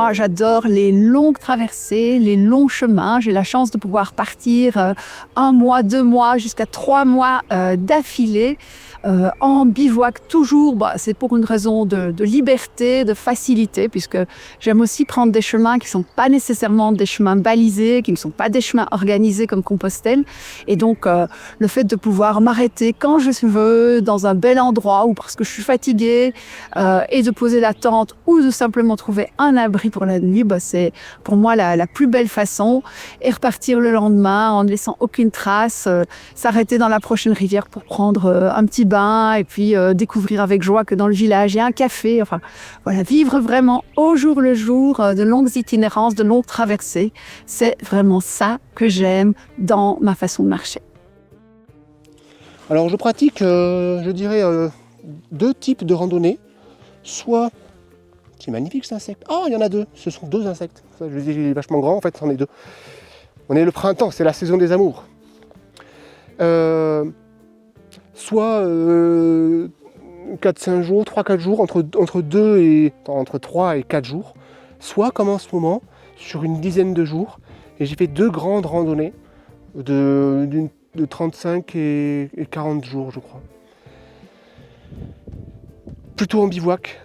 moi, j'adore les longues traversées, les longs chemins. J'ai la chance de pouvoir partir 1 mois, 2 mois, jusqu'à 3 mois d'affilée. En bivouac toujours, c'est pour une raison de liberté, de facilité, puisque j'aime aussi prendre des chemins qui ne sont pas nécessairement des chemins balisés, qui ne sont pas des chemins organisés comme Compostelle. Et donc, le fait de pouvoir m'arrêter quand je veux, dans un bel endroit ou parce que je suis fatiguée, et de poser la tente ou de simplement trouver un abri pour la nuit, c'est pour moi la plus belle façon. Et repartir le lendemain en ne laissant aucune trace, s'arrêter dans la prochaine rivière pour prendre un petit bain et puis découvrir avec joie que dans le village il y a un café. Enfin, voilà, vivre vraiment au jour le jour, de longues itinérances, de longues traversées. C'est vraiment ça que j'aime dans ma façon de marcher. Alors je pratique, je dirais, 2 types de randonnées. Soit, c'est magnifique cet insecte. Oh, il y en a 2, ce sont 2 insectes. Ça, je dis, il est vachement grand, en fait, c'en est 2. On est le printemps, c'est la saison des amours. Soit 4-5 jours, 3-4 jours, entre 3 et 4 jours. Soit comme en ce moment, sur une dizaine de jours. Et j'ai fait 2 grandes randonnées de 35 et 40 jours, je crois. Plutôt en bivouac.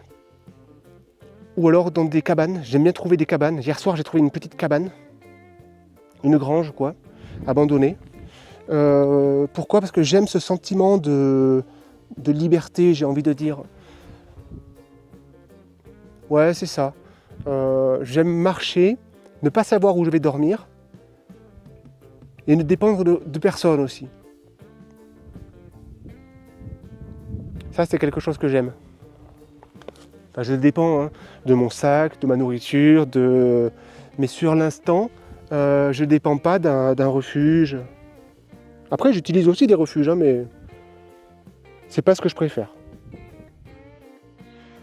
Ou alors dans des cabanes. J'aime bien trouver des cabanes. Hier soir, j'ai trouvé une petite cabane. Une grange, quoi. Abandonnée. Pourquoi ? Parce que j'aime ce sentiment de liberté, j'ai envie de dire. Ouais, c'est ça. J'aime marcher, ne pas savoir où je vais dormir et ne dépendre de personne aussi. Ça, c'est quelque chose que j'aime. Enfin, je dépends de mon sac, de ma nourriture, mais sur l'instant, je ne dépends pas d'un refuge. Après, j'utilise aussi des refuges, mais c'est pas ce que je préfère.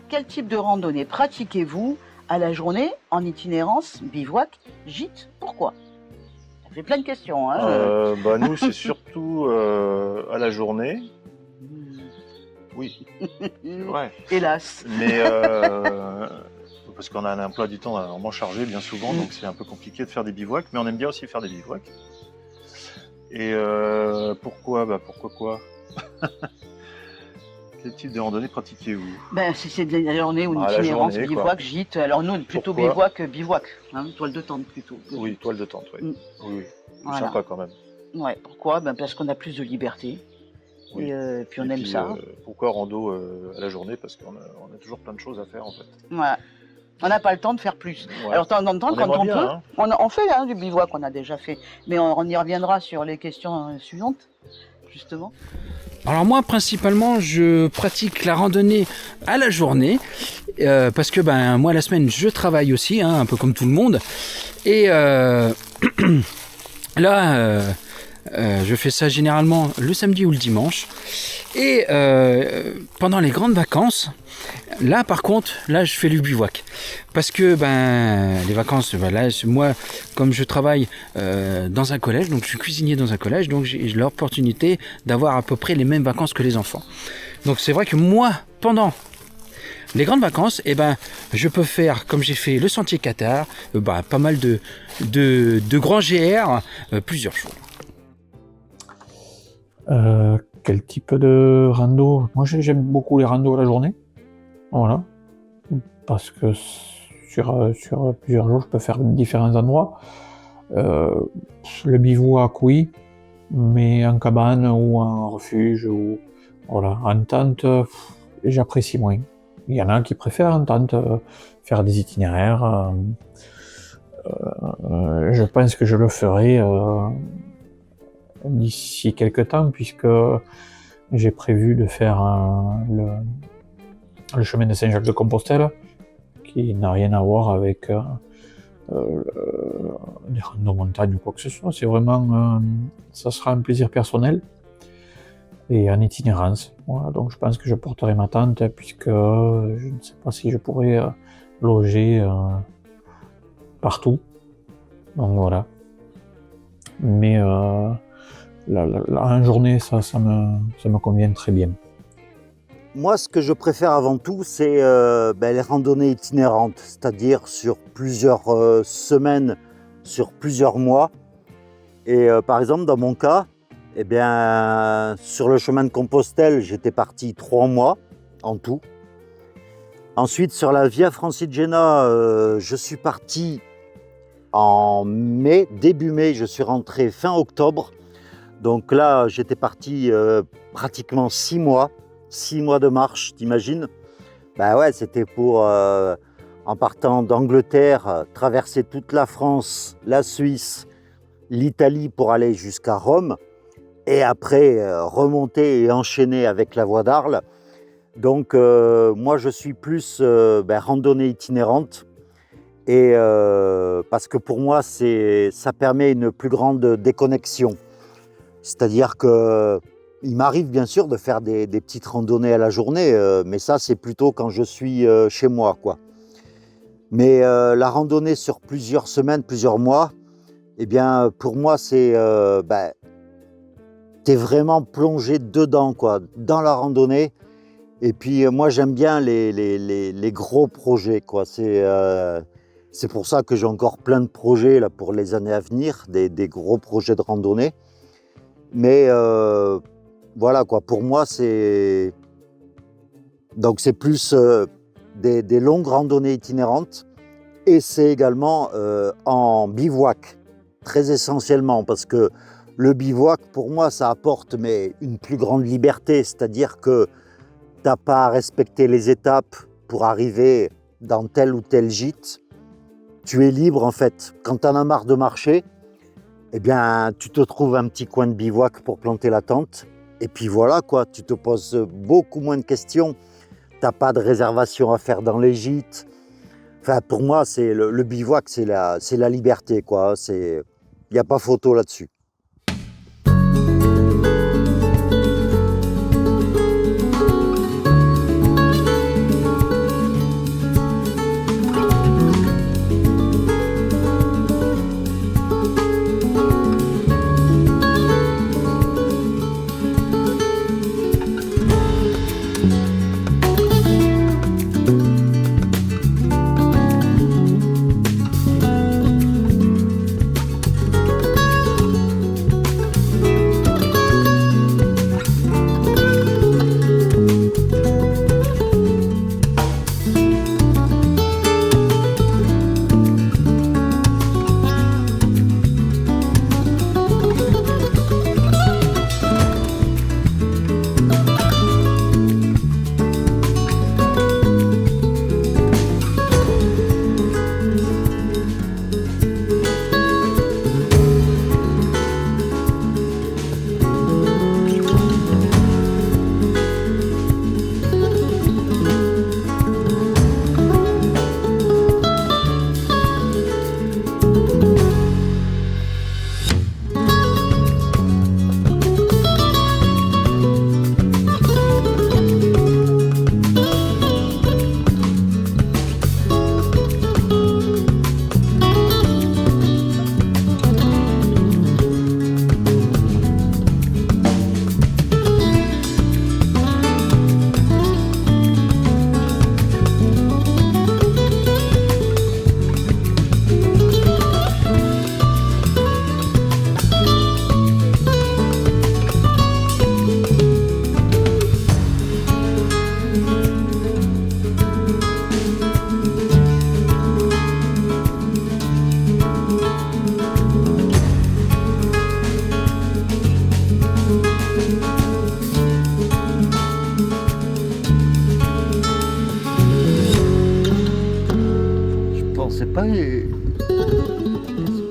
Quel type de randonnée pratiquez-vous à la journée, en itinérance, bivouac, gîte? Pourquoi? Ça fait plein de questions. Nous, c'est surtout à la journée. Oui, c'est vrai. Hélas. Mais parce qu'on a un emploi du temps vraiment chargé bien souvent, donc c'est un peu compliqué de faire des bivouacs, mais on aime bien aussi faire des bivouacs. Et pourquoi quoi? Quel type de randonnée pratiquez-vous? Si c'est de la journée ou une itinérance, bivouac, gîte. Alors nous, plutôt bivouac, toile de tente plutôt. Oui, toile de tente, oui. Oui. Voilà. Sympa quand même. Ouais, pourquoi? Parce qu'on a plus de liberté. Oui. Et puis on aime ça. Pourquoi rando à la journée? Parce qu'on a toujours plein de choses à faire en fait. Voilà. On n'a pas le temps de faire plus. Ouais. Alors, de temps en temps, quand on peut, on fait du bivouac, on a déjà fait. Mais on y reviendra sur les questions suivantes, justement. Alors moi, principalement, je pratique la randonnée à la journée. Parce que moi, la semaine, je travaille aussi, un peu comme tout le monde. Et là, je fais ça généralement le samedi ou le dimanche. Et pendant les grandes vacances, là par contre, je fais du bivouac. Parce que les vacances, là, moi, comme je travaille dans un collège, donc je suis cuisinier dans un collège, donc j'ai l'opportunité d'avoir à peu près les mêmes vacances que les enfants. Donc c'est vrai que moi, pendant les grandes vacances, je peux faire, comme j'ai fait le sentier Qatar, pas mal de grands GR, plusieurs jours. Quel type de rando? Moi j'aime beaucoup les randos à la journée, voilà, parce que sur plusieurs jours je peux faire différents endroits. Le bivouac oui, mais en cabane ou en refuge ou voilà, en tente j'apprécie moins. Il y en a qui préfèrent en tente faire des itinéraires. Je pense que je le ferai d'ici quelques temps, puisque j'ai prévu de faire le chemin de Saint-Jacques-de-Compostelle, qui n'a rien à voir avec des randos montagne ou quoi que ce soit. C'est vraiment, ça sera un plaisir personnel et en itinérance. Voilà, donc je pense que je porterai ma tente, puisque je ne sais pas si je pourrai loger partout. Donc voilà. Mais en journée, ça me convient très bien. Moi, ce que je préfère avant tout, c'est les randonnées itinérantes, c'est-à-dire sur plusieurs semaines, sur plusieurs mois. Et par exemple, dans mon cas, eh bien, sur le chemin de Compostelle, j'étais parti 3 mois en tout. Ensuite, sur la Via Francigena, je suis parti en mai, début mai, je suis rentré fin octobre. Donc là, j'étais parti pratiquement 6 mois. 6 mois de marche, t'imagines? Ben ouais, c'était pour, en partant d'Angleterre, traverser toute la France, la Suisse, l'Italie pour aller jusqu'à Rome, et après remonter et enchaîner avec la voie d'Arles. Donc moi, je suis plus randonnée itinérante, et parce que pour moi, ça permet une plus grande déconnexion. C'est-à-dire que il m'arrive bien sûr de faire des petites randonnées à la journée, mais ça c'est plutôt quand je suis chez moi, quoi. Mais la randonnée sur plusieurs semaines, plusieurs mois, eh bien pour moi c'est t'es vraiment plongé dedans, quoi, dans la randonnée. Et puis moi j'aime bien les gros projets, quoi. C'est pour ça que j'ai encore plein de projets là pour les années à venir, des gros projets de randonnée. Mais voilà, quoi, pour moi c'est plus des longues randonnées itinérantes, et c'est également en bivouac, très essentiellement, parce que le bivouac pour moi ça apporte une plus grande liberté, c'est-à-dire que t'as pas à respecter les étapes pour arriver dans tel ou tel gîte. Tu es libre en fait. Quand t'en as marre de marcher, eh bien, tu te trouves un petit coin de bivouac pour planter la tente. Et puis voilà, quoi, tu te poses beaucoup moins de questions. Tu n'as pas de réservation à faire dans les gîtes. Enfin, pour moi, c'est le bivouac, c'est la liberté, quoi. Il n'y a pas photo là-dessus.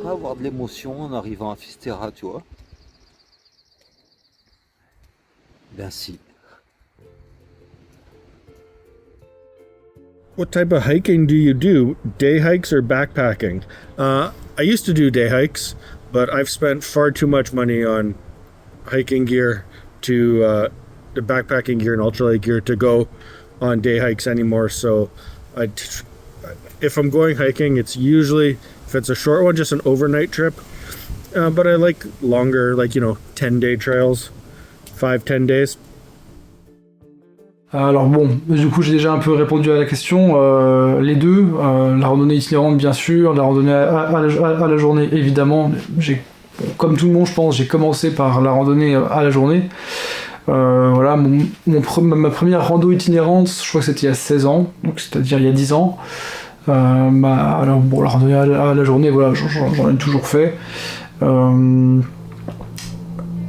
Pas avoir de l'émotion en arrivant à Fisterra, tu vois. Ben si. What type of hiking do you do? Day hikes or backpacking? I used to do day hikes, but I've spent far too much money on hiking gear to the backpacking gear and ultralight gear to go on day hikes anymore. So if I'm going hiking, it's usually, if it's a short one, just an overnight trip. But I like longer, 10-day trails, 5-10 days. Alors bon, du coup j'ai déjà un peu répondu à la question, les deux, la randonnée itinérante bien sûr, la randonnée à la journée évidemment. Comme tout le monde je pense, j'ai commencé par la randonnée à la journée. Voilà, ma première rando itinérante, je crois que c'était il y a 16 ans, donc c'est-à-dire il y a 10 ans. Alors bon, la randonnée à la journée, voilà, j'en ai toujours fait.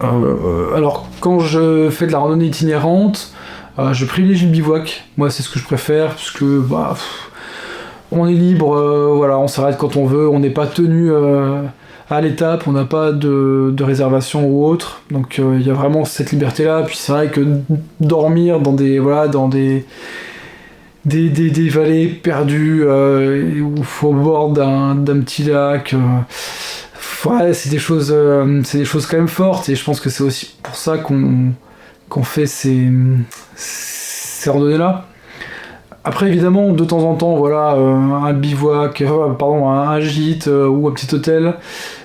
Alors quand je fais de la randonnée itinérante, je privilégie le bivouac. Moi c'est ce que je préfère parce que on est libre, voilà, on s'arrête quand on veut, on n'est pas tenu à l'étape, on n'a pas de réservation ou autre, donc il y a vraiment cette liberté là. Puis c'est vrai que dormir dans des vallées perdues ou au bord d'un petit lac, ouais, c'est des choses quand même fortes, et je pense que c'est aussi pour ça qu'on fait ces randonnées là. Après évidemment de temps en temps, voilà, un bivouac, un gîte ou un petit hôtel,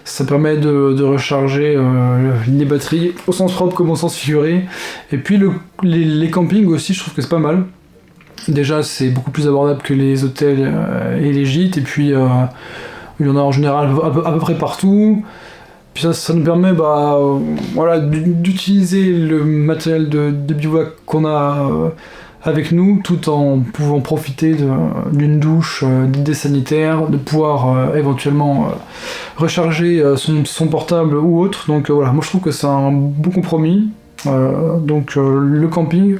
ça permet de recharger les batteries au sens propre comme au sens figuré. Et puis les campings aussi, je trouve que c'est pas mal. Déjà c'est beaucoup plus abordable que les hôtels et les gîtes, et puis il y en a en général à peu près partout. Puis ça nous permet voilà, d'utiliser le matériel de bivouac qu'on a avec nous, tout en pouvant profiter d'une douche, d'idées sanitaires, de pouvoir éventuellement recharger son portable ou autre. Donc voilà, moi je trouve que c'est un bon compromis. Donc le camping,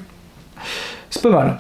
c'est pas mal.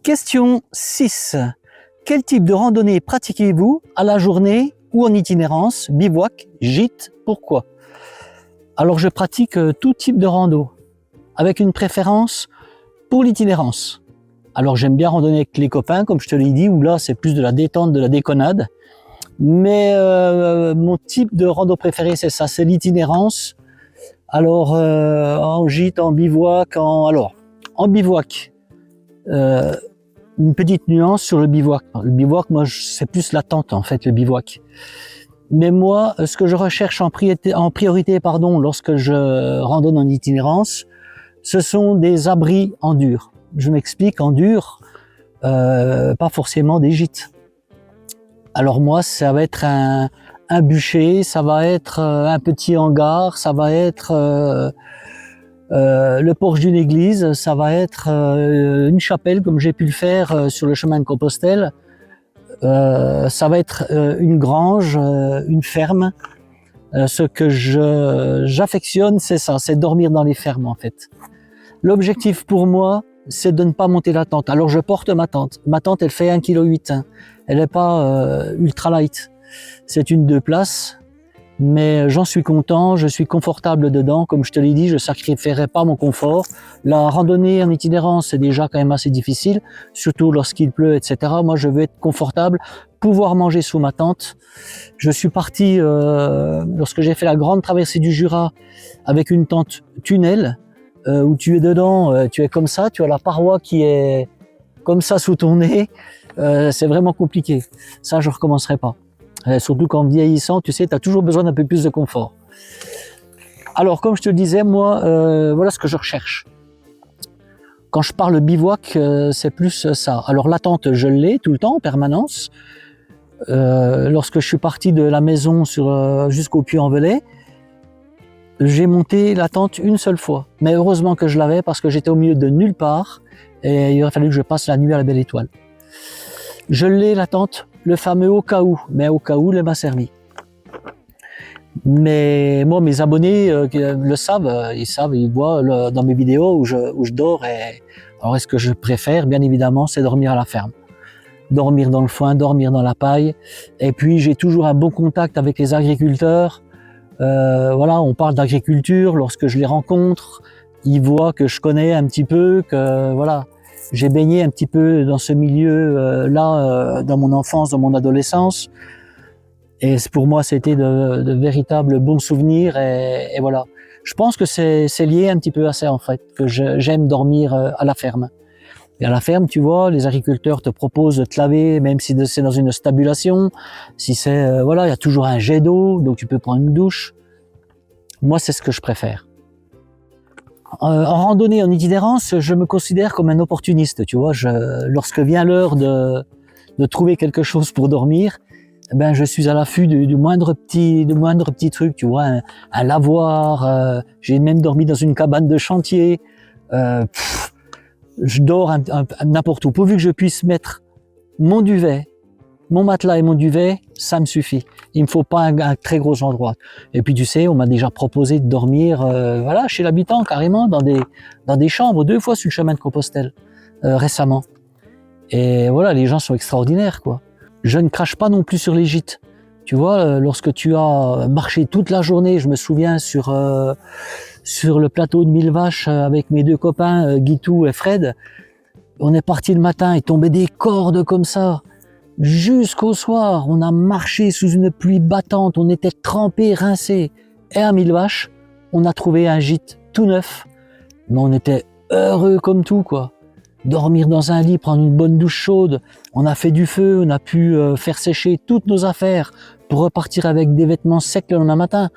Question 6. Quel type de randonnée pratiquez-vous à la journée ou en itinérance, bivouac, gîte, pourquoi? Alors je pratique tout type de rando, avec une préférence pour l'itinérance. Alors j'aime bien randonner avec les copains, comme je te l'ai dit, où là c'est plus de la détente, de la déconnade. Mais mon type de rando préféré, c'est ça, c'est l'itinérance. Alors, en gîte, en bivouac, en bivouac, une petite nuance sur le bivouac. Le bivouac, moi, c'est plus la tente, en fait, le bivouac. Mais moi, ce que je recherche en priorité, lorsque je randonne en itinérance, ce sont des abris en dur. Je m'explique, en dur, pas forcément des gîtes. Alors moi, ça va être un bûcher, ça va être un petit hangar, ça va être le porche d'une église, ça va être une chapelle comme j'ai pu le faire sur le chemin de Compostelle. Ça va être une grange, une ferme. Ce que j'affectionne, c'est ça, c'est dormir dans les fermes en fait. L'objectif pour moi, c'est de ne pas monter la tente. Alors je porte ma tente. Ma tente, elle fait 1,8 kg. Hein. Elle n'est pas ultra light. C'est une 2 places, mais j'en suis content, je suis confortable dedans. Comme je te l'ai dit, je ne sacrifierai pas mon confort. La randonnée en itinérance, c'est déjà quand même assez difficile, surtout lorsqu'il pleut, etc. Moi, je veux être confortable, pouvoir manger sous ma tente. Je suis parti, lorsque j'ai fait la grande traversée du Jura, avec une tente tunnel, où tu es dedans, tu es comme ça, tu as la paroi qui est comme ça sous ton nez. C'est vraiment compliqué. Ça, je ne recommencerai pas. Surtout qu'en vieillissant, tu sais, tu as toujours besoin d'un peu plus de confort. Alors, comme je te le disais, moi, voilà ce que je recherche. Quand je parle bivouac, c'est plus ça. Alors, la tente, je l'ai tout le temps, en permanence. Lorsque je suis parti de la maison jusqu'au Puy-en-Velay, j'ai monté la tente une seule fois. Mais heureusement que je l'avais parce que j'étais au milieu de nulle part et il aurait fallu que je passe la nuit à la Belle Étoile. Je l'ai, la tente, le fameux au cas où, mais au cas où, il m'a servi. Mais moi, mes abonnés le savent, ils voient dans mes vidéos où je dors. Alors, est-ce que je préfère? Bien évidemment, c'est dormir à la ferme. Dormir dans le foin, dormir dans la paille. Et puis, j'ai toujours un bon contact avec les agriculteurs. Voilà, on parle d'agriculture. Lorsque je les rencontre, ils voient que je connais un petit peu, que voilà. J'ai baigné un petit peu dans ce milieu-là, dans mon enfance, dans mon adolescence. Et pour moi, c'était de véritables bons souvenirs. Et voilà. Je pense que c'est lié un petit peu à ça, en fait, que j'aime dormir à la ferme. Et à la ferme, tu vois, les agriculteurs te proposent de te laver, même si c'est dans une stabulation. Si c'est, voilà, il y a toujours un jet d'eau, donc tu peux prendre une douche. Moi, c'est ce que je préfère. En randonnée, en itinérance, je me considère comme un opportuniste, tu vois. Lorsque vient l'heure de trouver quelque chose pour dormir, ben je suis à l'affût du moindre petit truc, tu vois, un lavoir. J'ai même dormi dans une cabane de chantier. Je dors n'importe où, pourvu que je puisse mettre mon duvet, mon matelas et mon duvet, ça me suffit. Il me faut pas un très gros endroit. Et puis tu sais, on m'a déjà proposé de dormir, voilà, chez l'habitant carrément dans des chambres 2 fois sur le chemin de Compostelle récemment. Et voilà, les gens sont extraordinaires, quoi. Je ne crache pas non plus sur les gîtes. Tu vois, lorsque tu as marché toute la journée, je me souviens sur le plateau de Mille Vaches avec mes 2 copains, Guitou et Fred, on est parti le matin, il tombait des cordes comme ça. Jusqu'au soir, on a marché sous une pluie battante, on était trempés, rincés. Et à Mille Vaches, on a trouvé un gîte tout neuf. Mais on était heureux comme tout, quoi. Dormir dans un lit, prendre une bonne douche chaude. On a fait du feu, on a pu faire sécher toutes nos affaires pour repartir avec des vêtements secs le lendemain matin.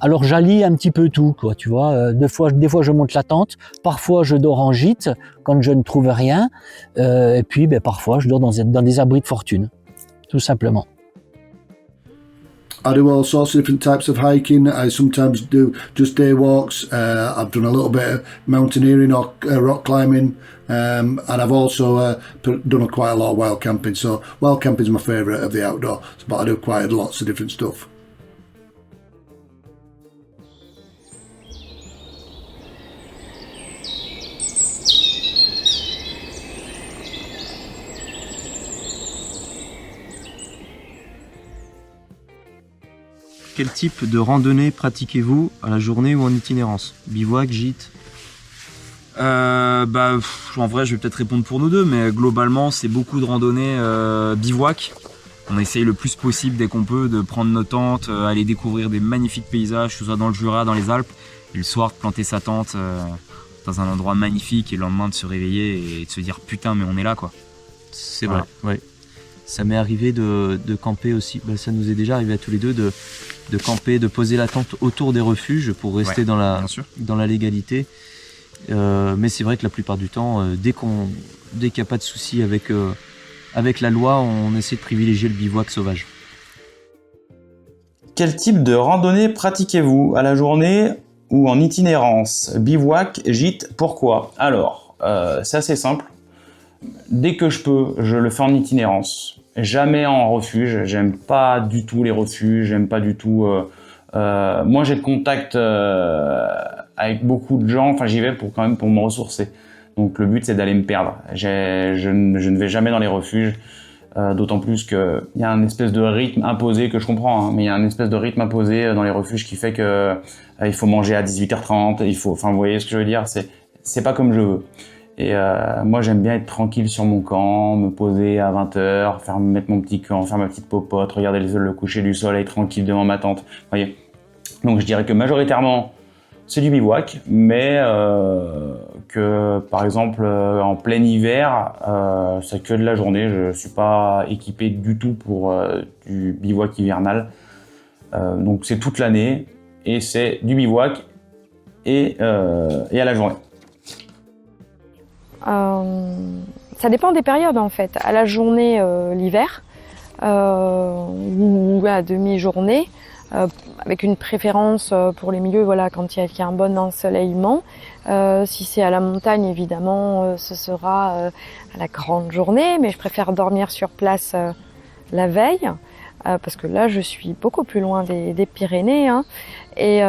Alors j'allie un petit peu tout, quoi, tu vois. Des fois je monte la tente, parfois je dors en gîte quand je ne trouve rien, et puis parfois je dors dans des abris de fortune, tout simplement. I do all sorts of different types of hiking. I sometimes do just day walks. I've done a little bit of mountaineering or rock climbing, and I've also done quite a lot of wild camping. So wild camping is my favourite of the outdoor, but I do quite lots of different stuff. Quel type de randonnée pratiquez-vous à la journée ou en itinérance? Bivouac, gîte? En vrai, je vais peut-être répondre pour nous deux, mais globalement, c'est beaucoup de randonnées bivouac. On essaye le plus possible dès qu'on peut de prendre nos tentes, aller découvrir des magnifiques paysages, que ce soit dans le Jura, dans les Alpes, et le soir de planter sa tente dans un endroit magnifique et le lendemain de se réveiller et de se dire putain mais on est là quoi. C'est vrai, ouais. Ça m'est arrivé de camper aussi, ça nous est déjà arrivé à tous les deux de camper, de poser la tente autour des refuges pour rester dans la légalité. Mais c'est vrai que la plupart du temps, dès qu'il n'y a pas de souci avec la loi, on essaie de privilégier le bivouac sauvage. Quel type de randonnée pratiquez-vous à la journée ou en itinérance? Bivouac, gîte, pourquoi? Alors, c'est assez simple. Dès que je peux, je le fais en itinérance. Jamais en refuge. J'aime pas du tout les refuges. J'aime pas du tout. Moi, j'ai le contact avec beaucoup de gens. Enfin, j'y vais pour me ressourcer. Donc, le but, c'est d'aller me perdre. Je ne vais jamais dans les refuges. D'autant plus qu'il y a un espèce de rythme imposé que je comprends, hein, mais il y a un espèce de rythme imposé dans les refuges qui fait que il faut manger à 18h30. Enfin, vous voyez ce que je veux dire. C'est pas comme je veux. Et moi, j'aime bien être tranquille sur mon camp, me poser à 20h, mettre mon petit camp, faire ma petite popote, regarder le coucher du soleil tranquille devant ma tente. Vous voyez. Donc, je dirais que majoritairement, c'est du bivouac, mais que, par exemple, en plein hiver, c'est que de la journée. Je suis pas équipé du tout pour du bivouac hivernal. Donc, c'est toute l'année et c'est du bivouac et à la journée. Ça dépend des périodes en fait. À la journée, l'hiver, ou à demi-journée, avec une préférence pour les milieux, voilà, quand il y a un bon ensoleillement. Si c'est à la montagne, évidemment, ce sera à la grande journée, mais je préfère dormir sur place la veille, parce que là, je suis beaucoup plus loin des Pyrénées, hein, et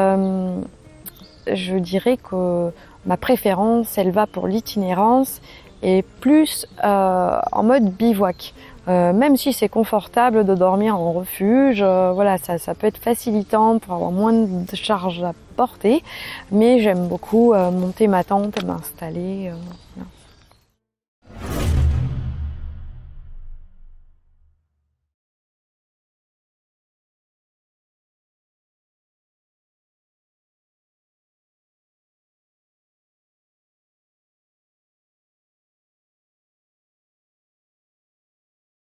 je dirais que ma préférence, elle va pour l'itinérance et plus en mode bivouac. Même si c'est confortable de dormir en refuge, voilà, ça peut être facilitant pour avoir moins de charges à porter, mais j'aime beaucoup monter ma tente, m'installer. Voilà.